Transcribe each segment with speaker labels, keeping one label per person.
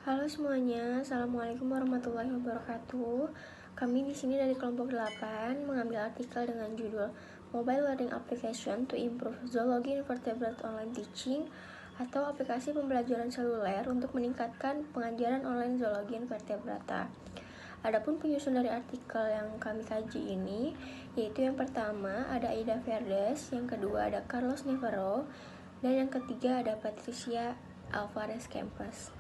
Speaker 1: Halo semuanya, Assalamualaikum warahmatullahi wabarakatuh. Kami di sini dari kelompok 8 mengambil artikel dengan judul Mobile Learning Application to Improve Zoology Invertebrate Online Teaching atau aplikasi pembelajaran seluler untuk meningkatkan pengajaran online zoologi invertebrata. Adapun penyusun dari artikel yang kami kaji ini, yaitu yang pertama ada Aida Verdes, yang kedua ada Carlos Navarro, dan yang ketiga ada Patricia Alvarez Campos.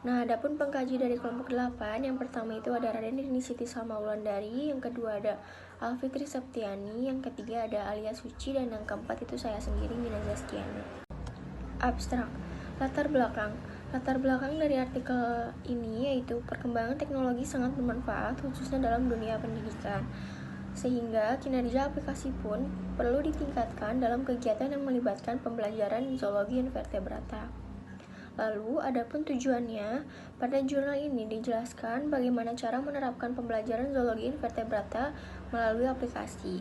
Speaker 1: Nah, adapun pengkaji dari kelompok 8, yang pertama itu ada Raden Rini Siti Salma Wulandari, yang kedua ada Alfitri Septiani, yang ketiga ada Alia Suci, dan yang keempat itu saya sendiri, Mina Zaskiana. Abstrak. Latar belakang dari artikel ini yaitu perkembangan teknologi sangat bermanfaat khususnya dalam dunia pendidikan, sehingga kinerja aplikasi pun perlu ditingkatkan dalam kegiatan yang melibatkan pembelajaran zoologi invertebrata. Lalu, adapun tujuannya, pada jurnal ini dijelaskan bagaimana cara menerapkan pembelajaran zoologi invertebrata melalui aplikasi.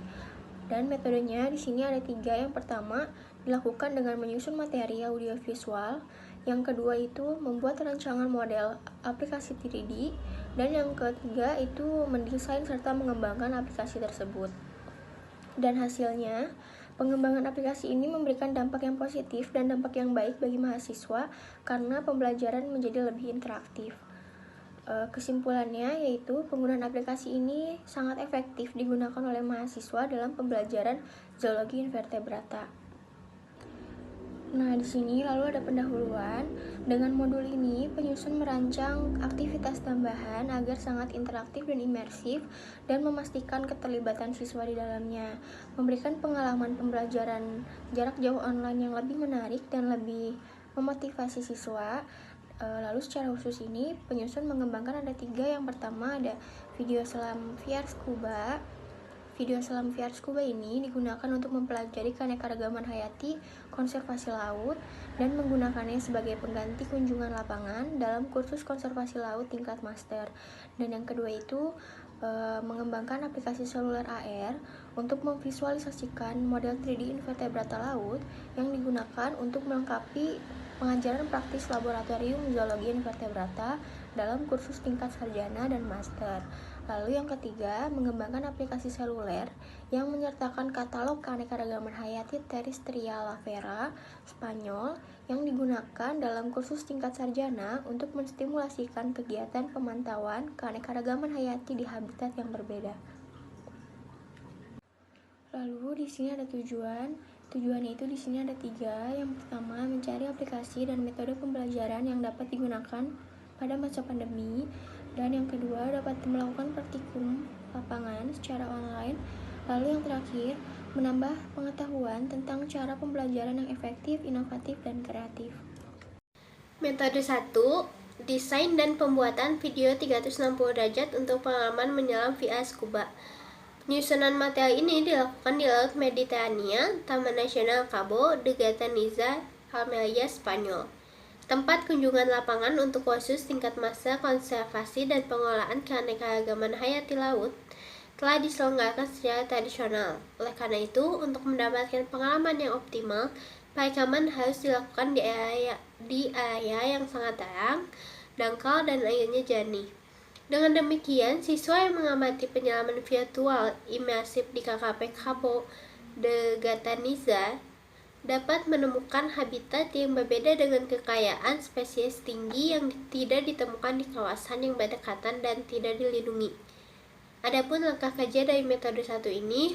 Speaker 1: Dan metodenya di sini ada 3. Yang pertama, dilakukan dengan menyusun materi audiovisual. Yang kedua itu membuat rancangan model aplikasi 3D. Dan yang ketiga itu mendesain serta mengembangkan aplikasi tersebut. Dan hasilnya, pengembangan aplikasi ini memberikan dampak yang positif dan dampak yang baik bagi mahasiswa karena pembelajaran menjadi lebih interaktif. Kesimpulannya yaitu penggunaan aplikasi ini sangat efektif digunakan oleh mahasiswa dalam pembelajaran zoologi invertebrata. Nah, di sini lalu ada pendahuluan. Dengan modul ini, penyusun merancang aktivitas tambahan agar sangat interaktif dan imersif dan memastikan keterlibatan siswa di dalamnya, memberikan pengalaman pembelajaran jarak jauh online yang lebih menarik dan lebih memotivasi siswa. Lalu secara khusus ini, penyusun mengembangkan ada 3. Yang pertama ada video selam VR Scuba. Video selam VR Scuba ini digunakan untuk mempelajari keanekaragaman hayati, konservasi laut, dan menggunakannya sebagai pengganti kunjungan lapangan dalam kursus konservasi laut tingkat master. Dan yang kedua itu mengembangkan aplikasi seluler AR untuk memvisualisasikan model 3D invertebrata laut yang digunakan untuk melengkapi pengajaran praktis laboratorium zoologi invertebrata dalam kursus tingkat sarjana dan master. Lalu yang ketiga, mengembangkan aplikasi seluler yang menyertakan katalog keanekaragaman hayati Terrestrial Vera Spanyol yang digunakan dalam kursus tingkat sarjana untuk menstimulasikan kegiatan pemantauan keanekaragaman hayati di habitat yang berbeda. Lalu di sini ada tujuan. Tujuannya itu di sini ada 3. Yang pertama, mencari aplikasi dan metode pembelajaran yang dapat digunakan pada masa pandemi. Dan yang kedua, dapat melakukan praktikum lapangan secara online. Lalu yang terakhir, menambah pengetahuan tentang cara pembelajaran yang efektif, inovatif, dan kreatif.
Speaker 2: Metode 1, desain dan pembuatan video 360 derajat untuk pengalaman menyelam VR Scuba. Penyusunan materi ini dilakukan di Laut Mediterania, Taman Nasional Cabo de Gata Niza, Almeria, Spanyol. Tempat kunjungan lapangan untuk kursus tingkat master konservasi dan pengolahan keanekaragaman hayati laut telah diselenggarakan secara tradisional. Oleh karena itu, untuk mendapatkan pengalaman yang optimal, perekaman harus dilakukan di area yang sangat terang, dangkal, dan airnya jernih. Dengan demikian, siswa yang mengamati penyelaman virtual imersif di KKP Cabo de Gata Niza dapat menemukan habitat yang berbeda dengan kekayaan spesies tinggi yang tidak ditemukan di kawasan yang berdekatan dan tidak dilindungi. Adapun langkah kerja dari metode 1 ini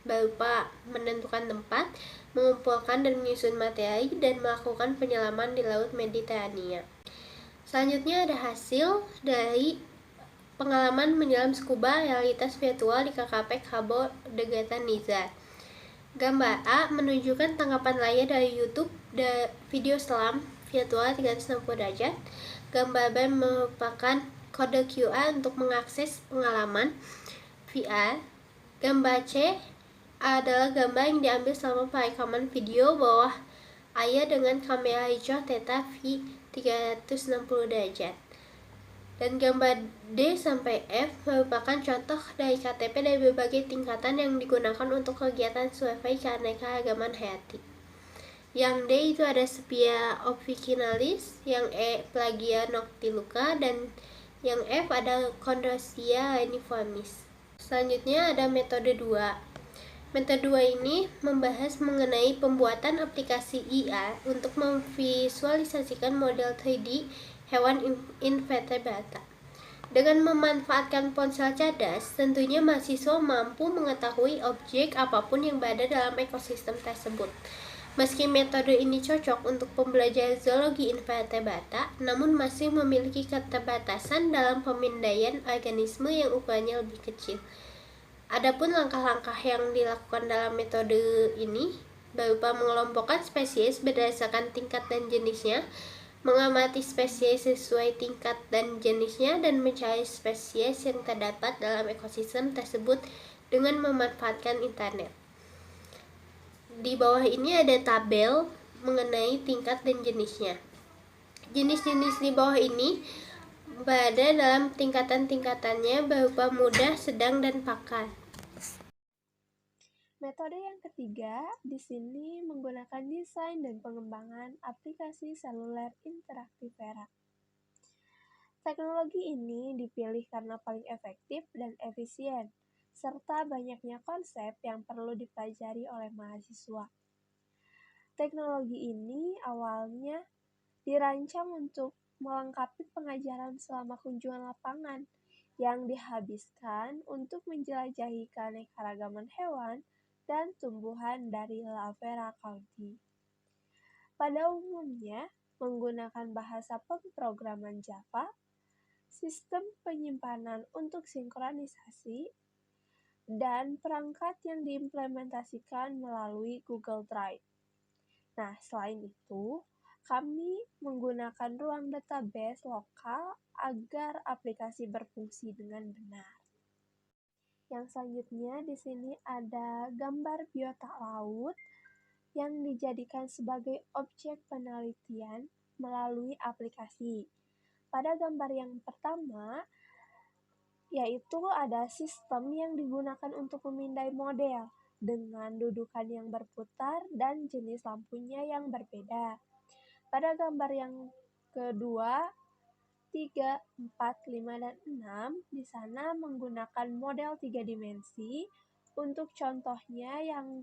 Speaker 2: berupa menentukan tempat, mengumpulkan dan menyusun materi, dan melakukan penyelaman di Laut Mediterania. Selanjutnya ada hasil dari pengalaman menyelam scuba realitas virtual di KKP Cabo de Gata Niza. Gambar A menunjukkan tangkapan layar dari YouTube video selam virtual 360 derajat. Gambar B merupakan kode QR untuk mengakses pengalaman VR. Gambar C adalah gambar yang diambil selama perekaman video bawah air dengan kamera hijau Theta V 360 derajat. Dan gambar D sampai F merupakan contoh dari KTP dari berbagai tingkatan yang digunakan untuk kegiatan survei keanekaragaman hayati. Yang D itu ada Sepia officinalis, yang E Plagia noctiluca, dan yang F ada Chondrosia uniformis. Selanjutnya ada metode 2. Metode 2 ini membahas mengenai pembuatan aplikasi IA untuk memvisualisasikan model 3D hewan invertebrata. Dengan memanfaatkan ponsel cerdas, tentunya mahasiswa mampu mengetahui objek apapun yang berada dalam ekosistem tersebut. Meski metode ini cocok untuk pembelajaran zoologi invertebrata, namun masih memiliki keterbatasan dalam pemindaian organisme yang ukurannya lebih kecil. Adapun langkah-langkah yang dilakukan dalam metode ini berupa mengelompokkan spesies berdasarkan tingkat dan jenisnya, mengamati spesies sesuai tingkat dan jenisnya, dan mencari spesies yang terdapat dalam ekosistem tersebut dengan memanfaatkan internet. Di bawah ini ada tabel mengenai tingkat dan jenisnya. Jenis-jenis di bawah ini berada dalam tingkatan-tingkatannya berupa mudah, sedang, dan pakar.
Speaker 1: Metode yang ketiga di sini menggunakan desain dan pengembangan aplikasi seluler interaktif Vera. Teknologi ini dipilih karena paling efektif dan efisien, serta banyaknya konsep yang perlu dipelajari oleh mahasiswa. Teknologi ini awalnya dirancang untuk melengkapi pengajaran selama kunjungan lapangan yang dihabiskan untuk menjelajahi keanekaragaman hewan dan tumbuhan dari La Vera County. Pada umumnya menggunakan bahasa pemrograman Java, sistem penyimpanan untuk sinkronisasi, dan perangkat yang diimplementasikan melalui Google Drive. Nah, selain itu, kami menggunakan ruang database lokal agar aplikasi berfungsi dengan benar. Yang selanjutnya di sini ada gambar biota laut yang dijadikan sebagai objek penelitian melalui aplikasi. Pada gambar yang pertama, yaitu ada sistem yang digunakan untuk memindai model dengan dudukan yang berputar dan jenis lampunya yang berbeda. Pada gambar yang kedua, 3, 4, 5, dan 6 di sana menggunakan model 3 dimensi. Untuk contohnya yang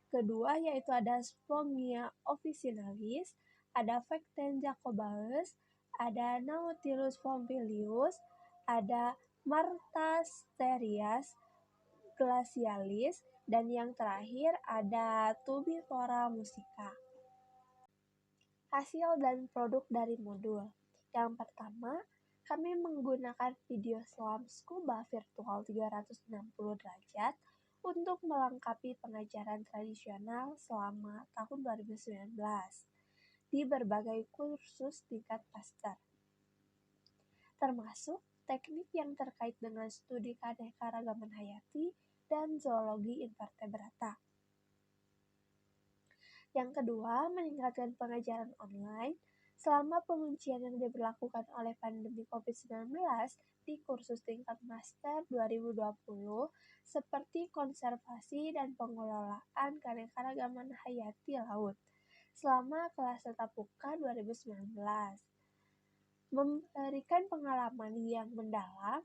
Speaker 1: kedua yaitu ada Spongia officinalis, ada Vecten jacobaeus, ada Nautilus pompilius, ada Martasterias glacialis, dan yang terakhir ada Tubiflora musica. Hasil dan produk dari modul. Yang pertama, kami menggunakan video selam scuba virtual 360 derajat untuk melengkapi pengajaran tradisional selama tahun 2019 di berbagai kursus tingkat master, termasuk teknik yang terkait dengan studi keanekaragaman hayati dan zoologi invertebrata. Yang kedua, meningkatkan pengajaran online selama penguncian yang diberlakukan oleh pandemi COVID-19 di kursus tingkat master 2020 seperti konservasi dan pengelolaan keanekaragaman hayati laut selama kelas tatap muka 2019. Memberikan pengalaman yang mendalam,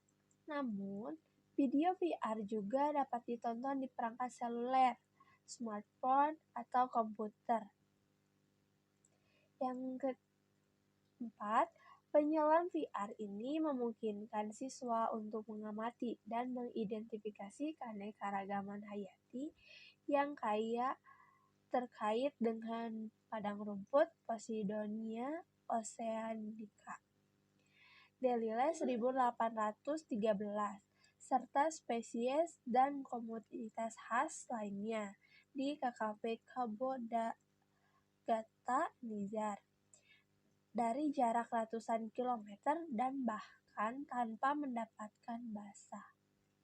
Speaker 1: namun video VR juga dapat ditonton di perangkat seluler, smartphone, atau komputer. Yang keempat, penyelam VR ini memungkinkan siswa untuk mengamati dan mengidentifikasi keanekaragaman hayati yang kaya terkait dengan padang rumput Posidonia oceanica, Deliles 1813, serta spesies dan komoditas khas lainnya di KKP Cabo da Gata, Nizar, dari jarak ratusan kilometer dan bahkan tanpa mendapatkan basah.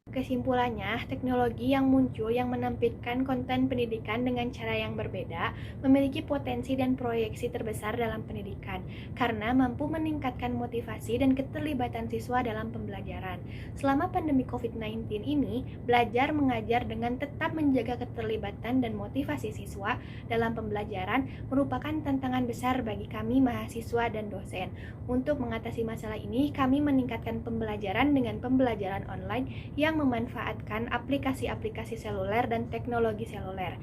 Speaker 3: Kesimpulannya, teknologi yang muncul yang menampilkan konten pendidikan dengan cara yang berbeda memiliki potensi dan proyeksi terbesar dalam pendidikan karena mampu meningkatkan motivasi dan keterlibatan siswa dalam pembelajaran. Selama pandemi COVID-19 ini, belajar mengajar dengan tetap menjaga keterlibatan dan motivasi siswa dalam pembelajaran merupakan tantangan besar bagi kami mahasiswa dan dosen. Untuk mengatasi masalah ini, kami meningkatkan pembelajaran dengan pembelajaran online yang memanfaatkan aplikasi-aplikasi seluler dan teknologi seluler.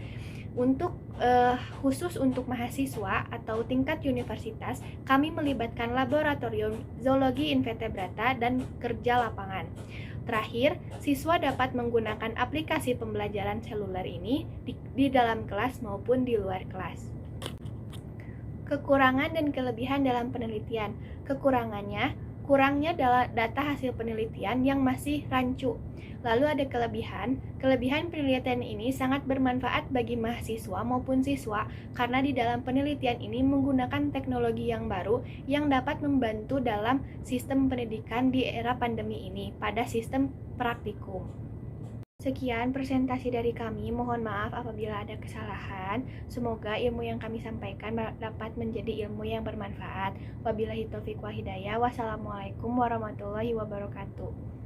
Speaker 3: Untuk khusus untuk mahasiswa atau tingkat universitas, kami melibatkan laboratorium zoologi invertebrata dan kerja lapangan. Terakhir, siswa dapat menggunakan aplikasi pembelajaran seluler ini di dalam kelas maupun di luar kelas. Kekurangan dan kelebihan dalam penelitian. Kekurangannya, kurangnya data hasil penelitian yang masih rancu. Lalu ada kelebihan penelitian ini sangat bermanfaat bagi mahasiswa maupun siswa karena di dalam penelitian ini menggunakan teknologi yang baru yang dapat membantu dalam sistem pendidikan di era pandemi ini pada sistem praktikum. Sekian presentasi dari kami, mohon maaf apabila ada kesalahan. Semoga ilmu yang kami sampaikan dapat menjadi ilmu yang bermanfaat. Wabillahi taufiq wal hidayah. Wassalamualaikum warahmatullahi wabarakatuh.